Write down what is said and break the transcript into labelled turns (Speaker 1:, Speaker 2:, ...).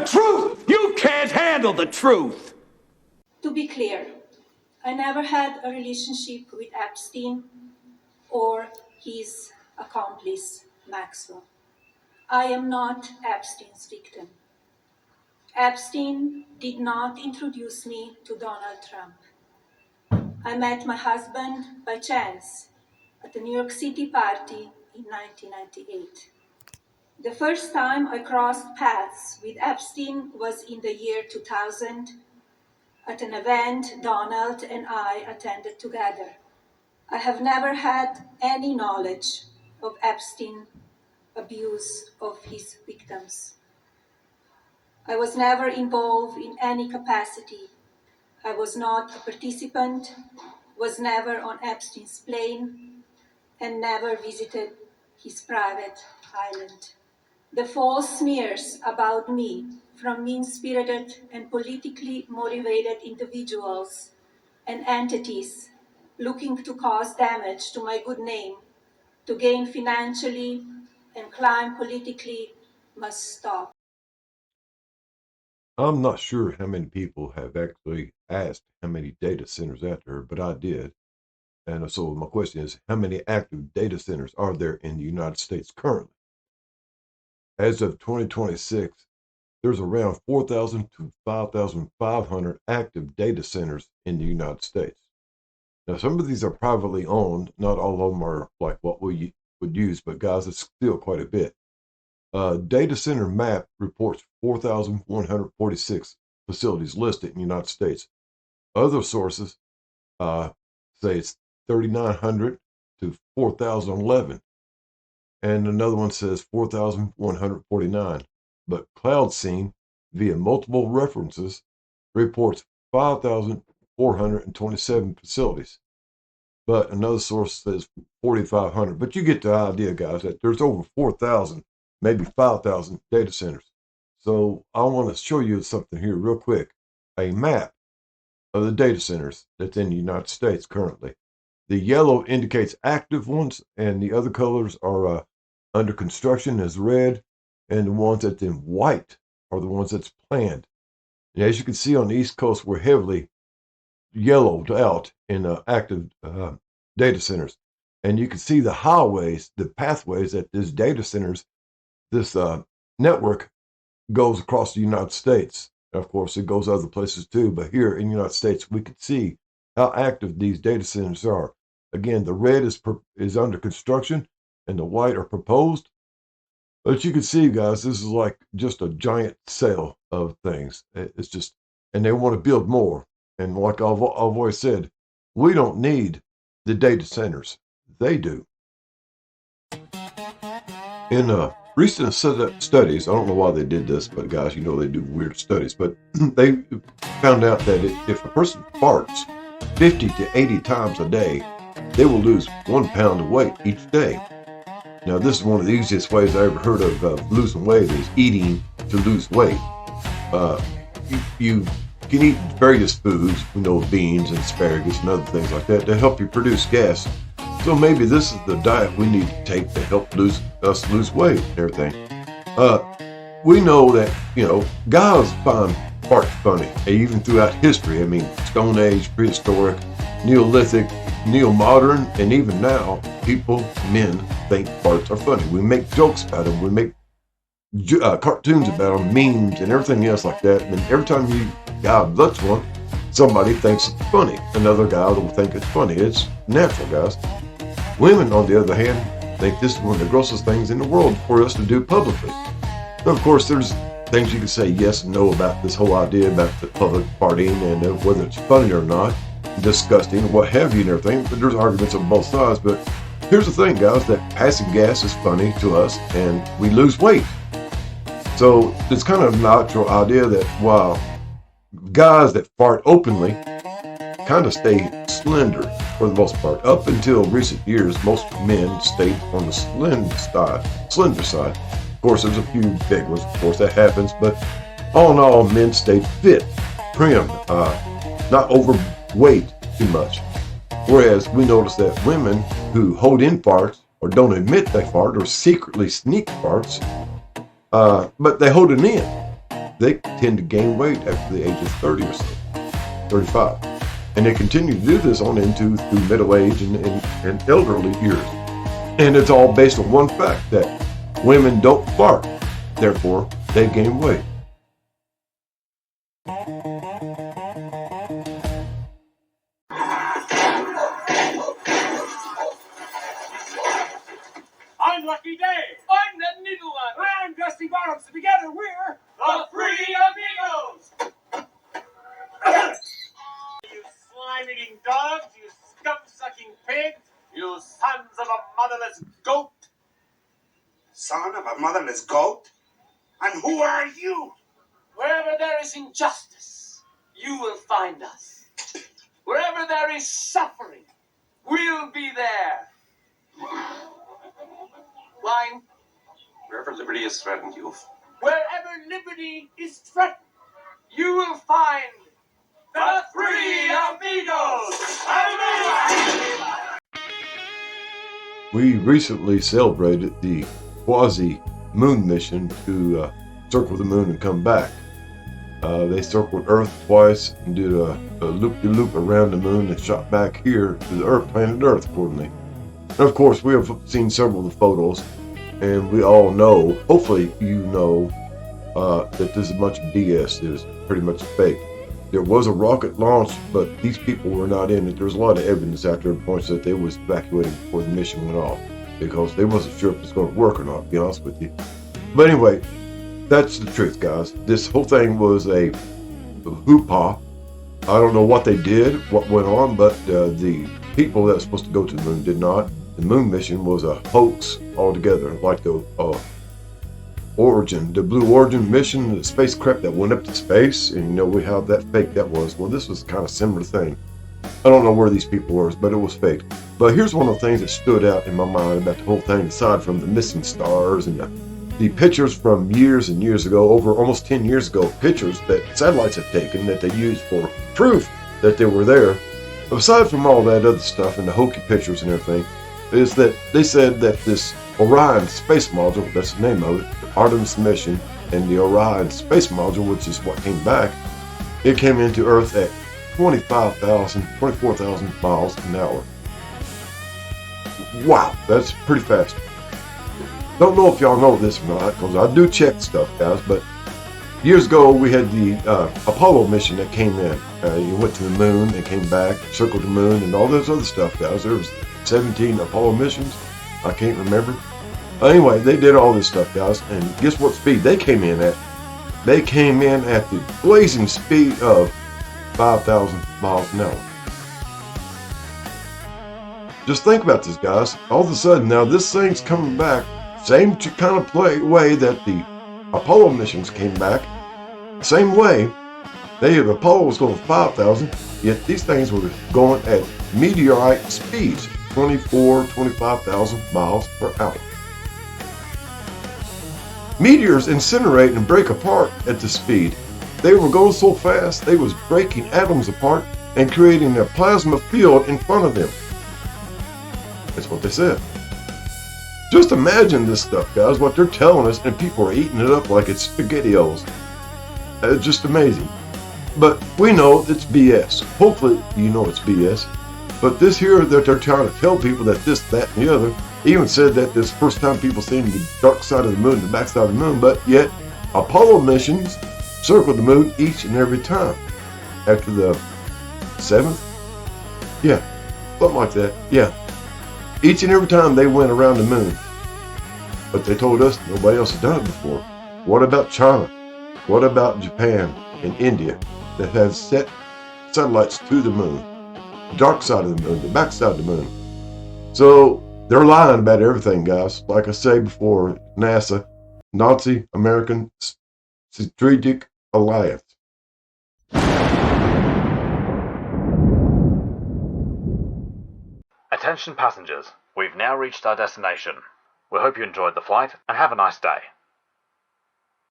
Speaker 1: the truth! You can't handle the truth!
Speaker 2: To be clear, I never had a relationship with Epstein or his accomplice, Maxwell. I am not Epstein's victim. Epstein did not introduce me to Donald Trump. I met my husband by chance at a New York City party in 1998. The first time I crossed paths with Epstein was in the year 2000 at an event Donald and I attended together. I have never had any knowledge of Epstein's abuse of his victims. I was never involved in any capacity. I was not a participant, was never on Epstein's plane, and never visited his private island. The false smears about me from mean-spirited and politically motivated individuals and entities looking to cause damage to my good name, to gain financially and climb politically, must stop.
Speaker 3: I'm not sure how many people have actually asked how many data centers out there, but I did. And so my question is, how many active data centers are there in the United States currently? As of 2026, there's around 4,000 to 5,500 active data centers in the United States. Now, some of these are privately owned. Not all of them are like what we would use, but guys, it's still quite a bit. Data center map reports 4,146 facilities listed in the United States. Other sources say it's 3,900 to 4,011. And another one says 4,149. But CloudScene, via multiple references, reports 5,427 facilities. But another source says 4,500. But you get the idea, guys, that there's over 4,000, maybe 5,000 data centers. So I want to show you something here real quick. A map of the data centers that's in the United States currently. The yellow indicates active ones, and the other colors are under construction as red, and the ones that's in white are the ones that's planned. And as you can see on the East Coast, we're heavily yellowed out in active data centers. And you can see the highways, the pathways that this data centers, this network goes across the United States. Of course, it goes other places too, but here in the United States, we can see how active these data centers are. Again, the red is under construction and the white are proposed. But you can see, guys, this is like just a giant sale of things. It's just, and they want to build more. And like I've always said, we don't need the data centers. They do. In recent studies, I don't know why they did this, but guys, you know they do weird studies, but they found out that if a person farts 50 to 80 times a day, they will lose 1 pound of weight each day. Now, this is one of the easiest ways I ever heard of losing weight is eating to lose weight. You can eat various foods, beans and asparagus and other things like that to help you produce gas. So maybe this is the diet we need to take to help us lose weight and everything. We know that, guys find farts funny, even throughout history. I mean, Stone Age, prehistoric, Neolithic, Neo-modern, and even now, men think farts are funny. We make jokes about them. We make cartoons about them, memes, and everything else like that. And every time you looks one, somebody thinks it's funny. Another guy will think it's funny. It's natural, guys. Women, on the other hand, think this is one of the grossest things in the world for us to do publicly. Now, of course, there's things you can say yes and no about this whole idea about the public farting and whether it's funny or not, disgusting, what have you and everything. But there's arguments on both sides. But here's the thing, guys, that passing gas is funny to us and we lose weight. So it's kind of a natural idea that while guys that fart openly kind of stay slender for the most part. Up until recent years, most men stayed on the slender side. Of course, there's a few big ones, of course, that happens, but all in all, men stayed fit, trim, not overweight too much. Whereas we notice that women who hold in farts or don't admit they fart or secretly sneak farts, but they hold it in. they tend to gain weight after the age of 30 or so, 35. And they continue to do this on into through middle age and elderly years. And it's all based on one fact, that women don't fart, therefore they gain weight.
Speaker 1: I'm Lucky Day. I'm the Needle One. I'm Dusty Bottoms. Together we're the Three Amigos. You slime-eating dogs, you scum-sucking pigs, you sons of a motherless goat.
Speaker 4: Son of a motherless goat? And who are you?
Speaker 1: Wherever there is injustice, you will find us. Wherever there is suffering, we'll be there. Line.
Speaker 4: Wherever liberty is threatened,
Speaker 1: Wherever liberty is threatened, you will find the Three Amigos.
Speaker 3: We recently celebrated the quasi-moon mission to circle the moon and come back. They circled Earth twice and did a loop-de-loop around the moon and shot back here to the planet Earth accordingly. And of course, we have seen several of the photos, and we all know, hopefully you know, that this is a bunch of BS. It was pretty much fake. There was a rocket launch, but these people were not in it. There was a lot of evidence out there that points that they was evacuating before the mission went off, because they wasn't sure if it was going to work or not, to be honest with you. But anyway, that's the truth, guys. This whole thing was a hoopah. I don't know what they did, what went on, but the people that were supposed to go to the moon did not. The moon mission was a hoax altogether, like the Origin, the Blue Origin mission, the spacecraft that went up to space, and you know how that fake that was. Well, this was kind of similar thing. I don't know where these people were, but it was fake. But here's one of the things that stood out in my mind about the whole thing, aside from the missing stars and the pictures from years and years ago, over almost 10 years ago, pictures that satellites have taken that they used for proof that they were there. Aside from all that other stuff and the hokey pictures and everything, is that they said that this Orion space module, that's the name of it, the Artemis mission, and the Orion space module, which is what came back, it came into Earth at 24,000 miles an hour. Wow, that's pretty fast. Don't know if y'all know this or not, because I do check stuff, guys, but years ago we had the Apollo mission that came in. You went to the moon and came back, circled the moon, and all this other stuff, guys. There was 17 Apollo missions. I can't remember. Anyway, they did all this stuff, guys, and guess what speed they came in at? They came in at the blazing speed of 5,000 miles an hour. Just think about this, guys. All of a sudden, now this thing's coming back, same kind of way that the Apollo missions came back, same way. Apollo was going 5,000, yet these things were going at meteorite speeds, 25,000 miles per hour. Meteors incinerate and break apart at this speed. They were going so fast, they was breaking atoms apart and creating a plasma field in front of them. That's what they said. Just imagine this stuff, guys, what they're telling us, and people are eating it up like it's SpaghettiOs. It's just amazing. But we know it's BS. Hopefully you know it's BS. But this here that they're trying to tell people that this, that, and the other, even said that this first time people seen the dark side of the moon, the back side of the moon, but yet Apollo missions circled the moon each and every time. After the 7th? Yeah, something like that, yeah. Each and every time they went around the moon. But they told us nobody else had done it before. What about China? What about Japan and India that have set satellites to the moon? The dark side of the moon, the back side of the moon. So they're lying about everything, guys. Like I say before, NASA, Nazi American Strategic Alliance.
Speaker 5: Attention passengers, we've now reached our destination. We hope you enjoyed the flight and have a nice day.